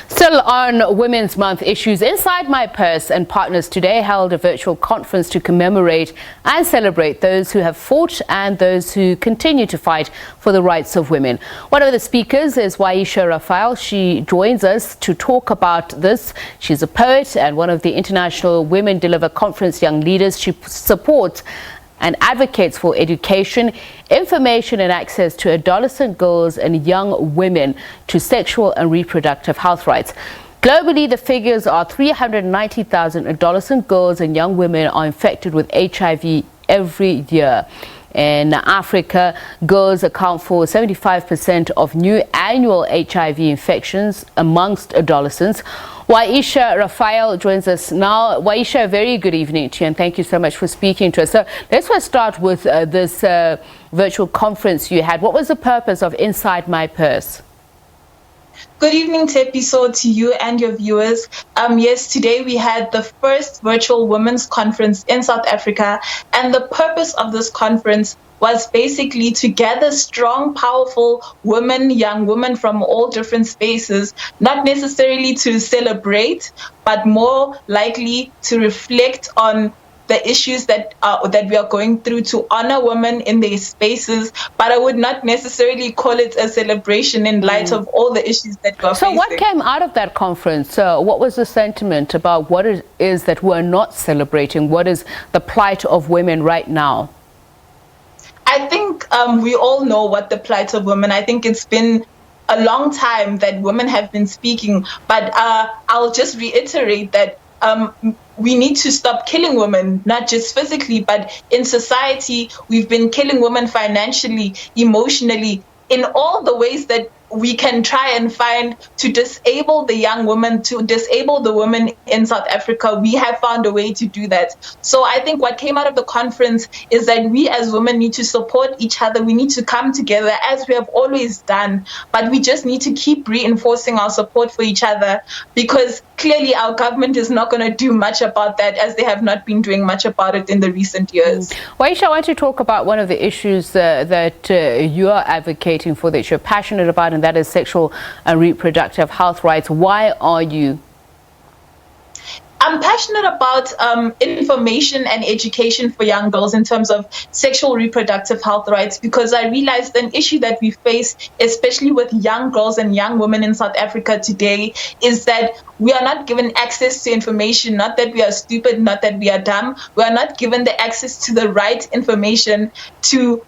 Still on Women's Month issues, Inside My Purse and Partners today held a virtual conference to commemorate and celebrate those who have fought and those who continue to fight for the rights of women. One of the speakers is Y-isha Raphael. She joins us to talk about this. She's a poet and one of the International Women Deliver Conference young leaders. She supports and advocates for education, information and access to adolescent girls and young women to sexual and reproductive health rights. Globally, the figures are 390,000 adolescent girls and young women are infected with HIV every year. In Africa, girls account for 75% of new annual HIV infections amongst adolescents. Y-isha Raphael joins us now. Y-isha, a very good evening to you and thank you so much for speaking to us. So let's first start with this virtual conference you had. What was the purpose of Inside My Purse? Good evening, Tepiso, to you and your viewers. Yes, today we had the first virtual women's conference in South Africa, and the purpose of this conference was basically to gather strong, powerful women, young women from all different spaces, not necessarily to celebrate, but more likely to reflect on the issues that we are going through, to honor women in their spaces. But I would not necessarily call it a celebration in light of all the issues that we're facing. So what came out of that conference? What was the sentiment about what it is that we're not celebrating? What is the plight of women right now? I think we all know what the plight of women. I think it's been a long time that women have been speaking, but I'll just reiterate that we need to stop killing women, not just physically, but in society. We've been killing women financially, emotionally, in all the ways that we can try and find to disable the young women, to disable the women in South Africa. We have found a way to do that. So I think what came out of the conference is that we as women need to support each other. We need to come together as we have always done, but we just need to keep reinforcing our support for each other, because clearly our government is not going to do much about that, as they have not been doing much about it in the recent years. Y-isha, I want to talk about one of the issues that you are advocating for, that you're passionate about, and that is sexual and reproductive health rights. Why are you? I'm passionate about information and education for young girls in terms of sexual reproductive health rights, because I realized an issue that we face, especially with young girls and young women in South Africa today, is that we are not given access to information. Not that we are stupid, not that we are dumb. We are not given the access to the right information to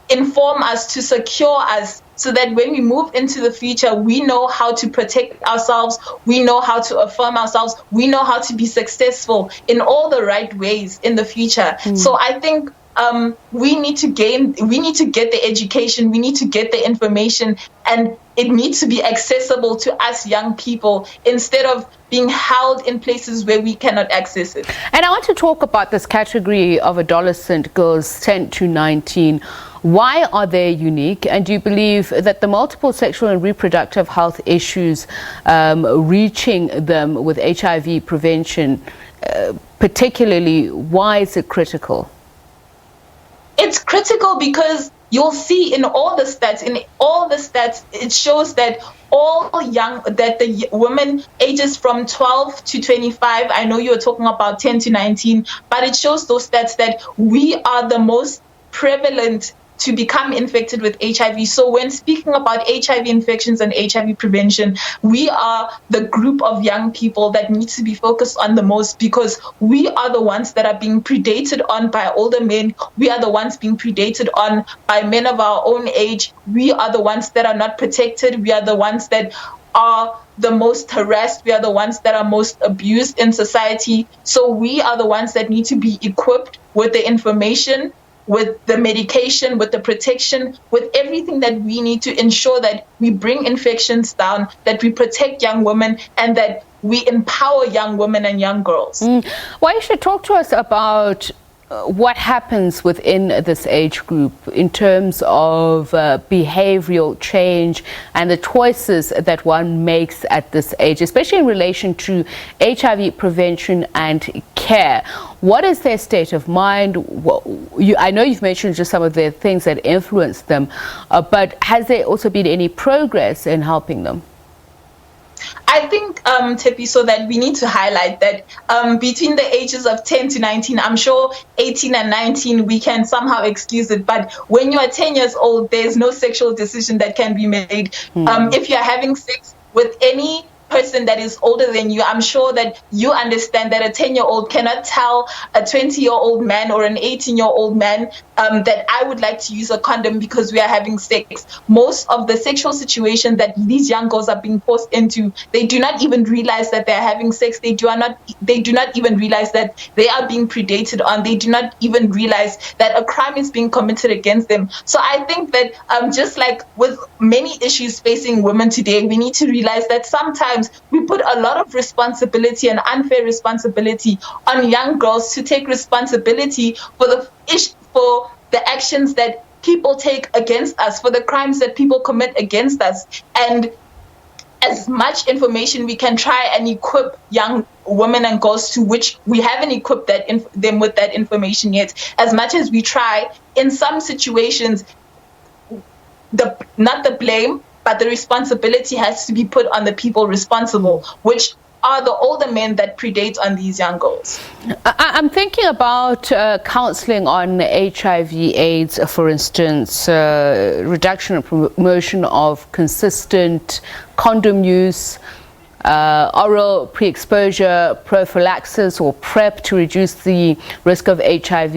inform us, to secure us, so that when we move into the future, we know how to protect ourselves, we know how to affirm ourselves, we know how to be successful in all the right ways in the future. So I think we need to get the education, we need to get the information, and it needs to be accessible to us young people instead of being held in places where we cannot access it. And I want to talk about this category of adolescent girls 10 to 19. Why are they unique? And do you believe that the multiple sexual and reproductive health issues reaching them with HIV prevention, particularly, why is it critical? It's critical because you'll see in all the stats, it shows that the women ages from 12 to 25, I know you're talking about 10 to 19, but it shows those stats that we are the most prevalent to become infected with HIV. So when speaking about HIV infections and HIV prevention, we are the group of young people that needs to be focused on the most, because we are the ones that are being predated on by older men. We are the ones being predated on by men of our own age. We are the ones that are not protected. We are the ones that are the most harassed. We are the ones that are most abused in society. So we are the ones that need to be equipped with the information, with the medication, with the protection, with everything that we need to ensure that we bring infections down, that we protect young women, and that we empower young women and young girls. Well, you should talk to us about what happens within this age group in terms of behavioral change and the choices that one makes at this age, especially in relation to HIV prevention and care. What is their state of mind? I know you've mentioned just some of the things that influence them, but has there also been any progress in helping them? I think, Tepi, so that we need to highlight that between the ages of 10 to 19, I'm sure 18 and 19, we can somehow excuse it. But when you are 10 years old, there's no sexual decision that can be made. If you're having sex with any person that is older than you, I'm sure that you understand that a 10-year-old cannot tell a 20-year-old man or an 18-year-old man that I would like to use a condom because we are having sex. Most of the sexual situations that these young girls are being forced into, they do not even realize that they're having sex. They do not even realize that they are being predated on. They do not even realize that a crime is being committed against them. So I think that just like with many issues facing women today, we need to realize that sometimes we put a lot of responsibility and unfair responsibility on young girls to take responsibility for the actions that people take against us, for the crimes that people commit against us. And as much information we can try and equip young women and girls to, which we haven't equipped them with that information yet, as much as we try, in some situations, not the blame, but the responsibility has to be put on the people responsible, which are the older men that predate on these young girls. I'm thinking about counseling on HIV/AIDS, for instance, reduction and promotion of consistent condom use, oral pre-exposure prophylaxis or PrEP to reduce the risk of HIV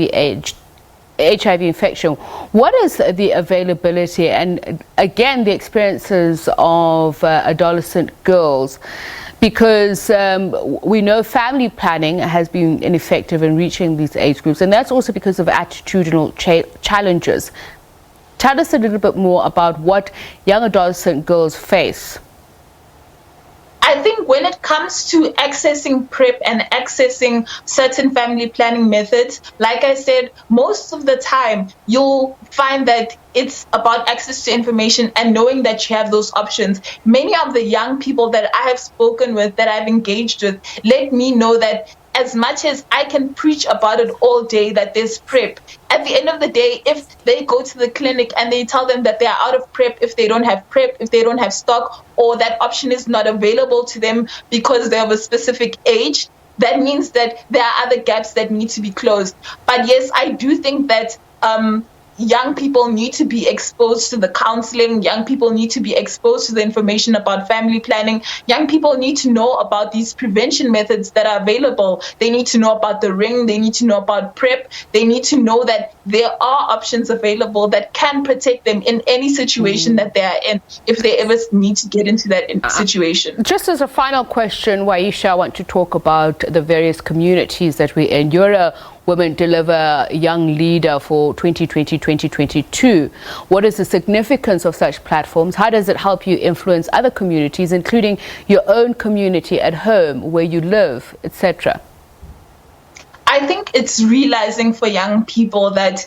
infection. What is the availability and again the experiences of adolescent girls? Because we know family planning has been ineffective in reaching these age groups, and that's also because of attitudinal challenges. Tell us a little bit more about what young adolescent girls face. I think when it comes to accessing PrEP and accessing certain family planning methods, like I said, most of the time you'll find that it's about access to information and knowing that you have those options. Many of the young people that I have spoken with, that I've engaged with, let me know that as much as I can preach about it all day, that there's PrEP, at the end of the day, if they go to the clinic and they tell them that they are out of PrEP, if they don't have PrEP, if they don't have stock, or that option is not available to them because they're of a specific age, that means that there are other gaps that need to be closed. But yes, I do think that young people need to be exposed to the counseling. Young people need to be exposed to the information about family planning. Young people need to know about these prevention methods that are available. They need to know about the ring. They need to know about PrEP. They need to know that there are options available that can protect them in any situation that they are in, if they ever need to get into that situation. Just as a final question, Y-isha, I want to talk about the various communities that we're in. You're a Women Deliver Young Leader for 2020-2022. What is the significance of such platforms? How does it help you influence other communities, including your own community at home, where you live, etc.? I think it's realizing for young people that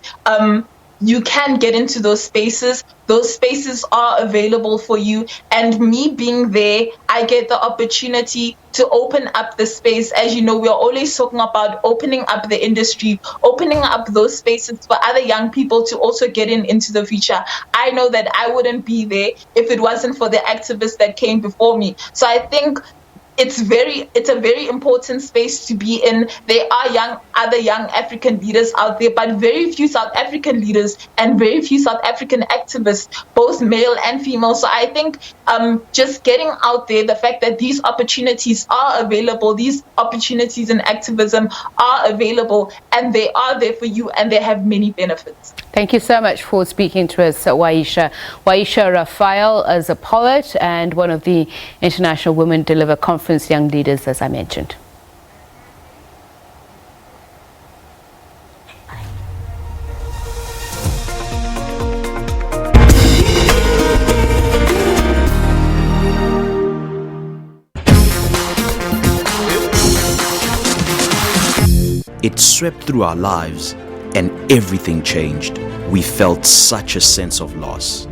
you can get into those spaces. Those spaces are available for you. And me being there, I get the opportunity to open up the space. As you know, we're always talking about opening up the industry, opening up those spaces for other young people to also get into the future. I know that I wouldn't be there if it wasn't for the activists that came before me. So I think it's a very important space to be in. There are other young African leaders out there, but very few South African leaders and very few South African activists, both male and female. So I think just getting out there, the fact that these opportunities are available, these opportunities in activism are available, and they are there for you, and they have many benefits. Thank you so much for speaking to us, Y-isha. Y-isha Raphael is a poet and one of the International Women Deliver Conference Young Leaders, as I mentioned. It swept through our lives and everything changed. We felt such a sense of loss.